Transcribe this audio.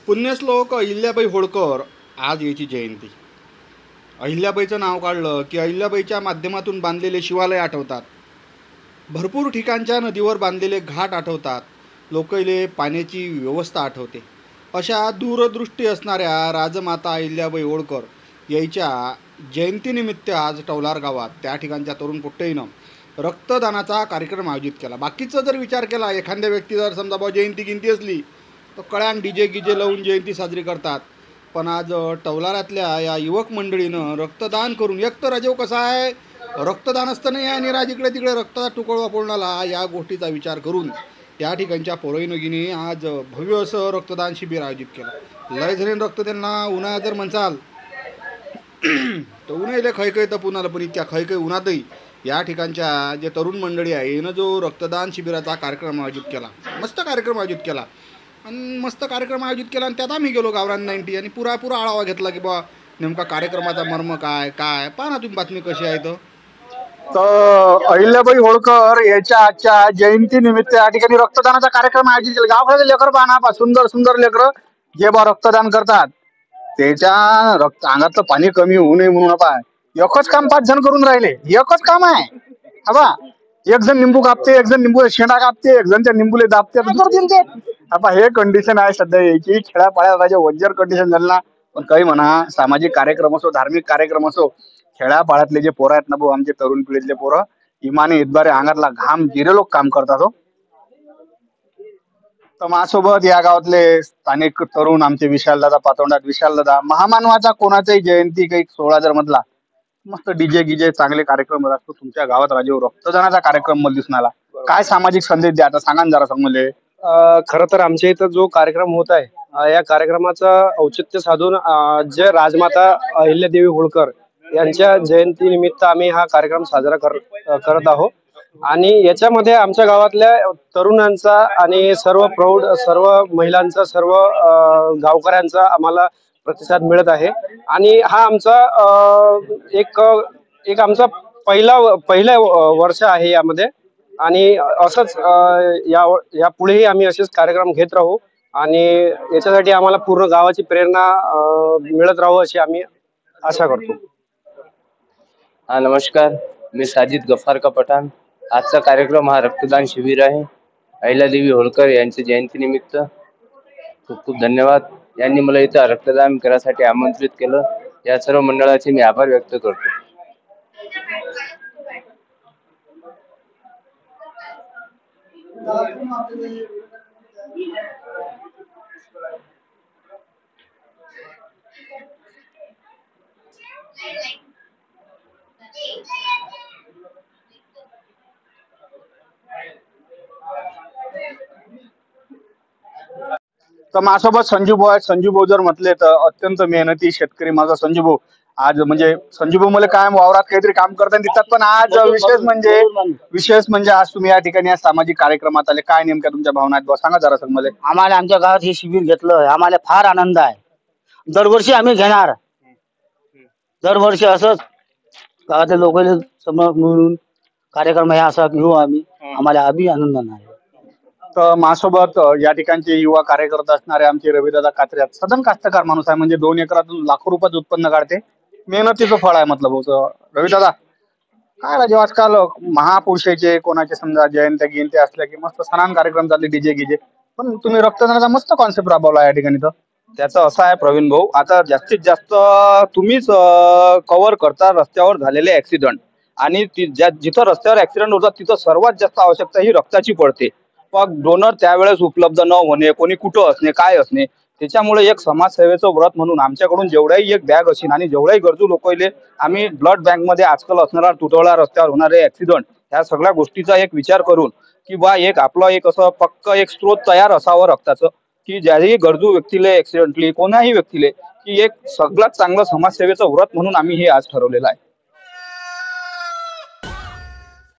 पुण्यश्लोक अहिल्याबाई होळकर आज याची जयंती. अहिल्याबाईचं नाव काढलं की अहिल्याबाईच्या माध्यमातून बांधलेले शिवालय आठवतात. भरपूर ठिकाणच्या नदीवर बांधलेले घाट आठवतात. लोकले पाण्याची व्यवस्था आठवते. अशा दूरदृष्टी असणाऱ्या राजमाता अहिल्याबाई होळकर याच्या जयंतीनिमित्त आज टवलार गावात त्या ठिकाणच्या तरुण पुट्टईनं रक्तदानाचा कार्यक्रम आयोजित केला. बाकीचा जर विचार केला, एखाद्या व्यक्ती जर समजा बा जयंती गिंती असली तर कळ्यान डीजे गिजे लावून जयंती साजरी करतात. पण आज टवलारातल्या या युवक मंडळीनं रक्तदान करून, एक तर राजीव कसा आहे, रक्तदान असतं नाही आणि राज इकडे तिकडे रक्ताचा तुकडवा पडणाला या गोष्टीचा विचार करून त्या ठिकाणच्या पोरईनगीने आज भव्य असं रक्तदान शिबिर आयोजित केलं. लय जणीन रक्त त्यांना उन्हाळ्यात जर म्हणसाल तर उन्हाळ्याला खैखै तर पुन्हा, पण इतक्या खैखै उन्हातही या ठिकाणच्या जे तरुण मंडळी आहे यानं जो रक्तदान शिबिराचा कार्यक्रम आयोजित केला, मस्त कार्यक्रम आयोजित केला आणि त्यात आम्ही गेलो गावरान 90 आणि पुरा आढावा घेतला की बा नेमका कार्यक्रमाचा मर्म काय काय. पहा ना तुम्ही बातमी कशी आहे. तर अहिल्याबाई होळकर याच्या आजच्या जयंती निमित्त या ठिकाणी रक्तदानाचा कार्यक्रम आयोजित केला. गावाकडे लेकर पाहना, सुंदर सुंदर लेकर जे बा रक्तदान करतात त्याच्या अंगातलं पाणी कमी होऊ नये म्हणून आपण एकच काम 5 जण करून राहिले. एकच काम आहे. हा, एक जण निंबू कापते, एक जण निंबू शेंडा कापते, एक जण त्या निंबूले दाबते. आता हे कंडिशन आहे सध्या याची. खेड्यापाड्यात वज्जर कंडिशन झालं ना. पण काही म्हणा, सामाजिक कार्यक्रम असो, धार्मिक कार्यक्रम असो, खेड्यापाड्यातले जे पोरं आहेत ना भाऊ, आमचे तरुण पिढीतले पोरं इमाने इतबारे अंगातला घाम जिरे लोक काम करतात हो. तर माझ्यासोबत या गावातले स्थानिक तरुण आमचे विशालदादा पातोंडात. विशालदादा, महामानवाचा कोणाचाही जयंती काही सोहळा जर मधला मस्त डीजे गिजे चांगले कार्यक्रम असतो, तुमच्या गावात राजीव रक्तदानाचा कार्यक्रम मला दिसून आला. काय सामाजिक संदेश द्या आता सांगा जरा सांगले. खरं तर आमच्या इथं जो कार्यक्रम होत आहे या कार्यक्रमाचं औचित्य साधून जे राजमाता अहिल्यादेवी होळकर यांच्या जयंती निमित्त आम्ही हा कार्यक्रम साजरा करत आहोत. आणि याच्यामध्ये आमच्या गावातल्या तरुणांचा आणि सर्व प्रौढ, सर्व महिलांचा, सर्व गावकऱ्यांचा आम्हाला प्रतिसाद मिळत आहे. आणि हा आमचा एक आमचा पहिला वर्ष आहे यामध्ये. आणि असंच या पुढेही आम्ही असेच कार्यक्रम घेत राहू आणि याच्यासाठी आम्हाला पूर्ण गावाची प्रेरणा मिळत राहू अशी आम्ही आशा करतो. नमस्कार, मी साजिद गफ्फार का पठाण. आजचा कार्यक्रम हा रक्तदान शिबिर आहे अहिल्यादेवी होळकर यांच्या जयंतीनिमित्त. खूप खूप धन्यवाद. यांनी मला इथं रक्तदान करायसाठी आमंत्रित केलं. या सर्व मंडळाचे मी आभार व्यक्त करतो. तर माझ्यासोबत संजू भाऊ आहेत. संजू भाऊ जर म्हटले तर अत्यंत मेहनती शेतकरी माझा संजू भाऊ. आज म्हणजे संजू भाऊ मला काय वावरात काहीतरी काम करताना दिसतात. पण आज विशेष म्हणजे आज तुम्ही या ठिकाणी या सामाजिक कार्यक्रमात आले. काय नेमक्या तुमच्या भावना आहेत सांगा जरा सर मला. आम्हाला आमच्या गावात हे शिबिर घेतलं, आम्हाला फार आनंद आहे. दरवर्षी आम्ही घेणार. दरवर्षी असंच गावातल्या लोकांना समोर मिळून कार्यक्रम हे असा घेऊ आम्ही. आम्हाला अभि आनंद आहे. तर माझ्यासोबत या ठिकाणचे युवा कार्यकर्ता असणारे आमचे रविदादा कात्रे. सदन कास्तकार माणूस आहे, म्हणजे 2 एकरातून लाखो रुपयाचं उत्पन्न काढते. मेहनतीचं फळ आहे मतलब होतं. रविदादा, काय राजे आजकाल महापुरुषाचे कोणाचे समजा जयंत्या गियंत्या असल्या की मस्त सणान कार्यक्रम चालले डीजे गिजे, पण तुम्ही रक्तदानाचा मस्त कॉन्सेप्ट राबवला या ठिकाणी. तर त्याचं असं आहे प्रवीण भाऊ, आता जास्तीत जास्त तुम्हीच कव्हर करता रस्त्यावर झालेले ऍक्सिडेंट. आणि जिथं रस्त्यावर ऍक्सिडेंट होतात तिथं सर्वात जास्त आवश्यकता ही रक्ताची पडते. पण डोनर त्यावेळेस उपलब्ध न होणे, कोणी कुठं असणे, काय असणे, त्याच्यामुळे एक समाजसेवेचं व्रत म्हणून आमच्याकडून जेवढाही एक बॅग असेल आणि जेवढाही गरजू लोकांना आम्ही ब्लड बँक मध्ये आजकाल असणारा तुटवडा रस्त्यावर होणारे ऍक्सिडेंट ह्या सगळ्या गोष्टीचा एक विचार करून की बा एक आपलं एक असं पक्क एक स्त्रोत तयार असावं रक्ताचं, की ज्याही गरजू व्यक्तीले ऍक्सिडेंटली कोणाही व्यक्तीले की एक सगळ्यात चांगलं समाजसेवेचं व्रत म्हणून आम्ही हे आज ठरवलेलं आहे.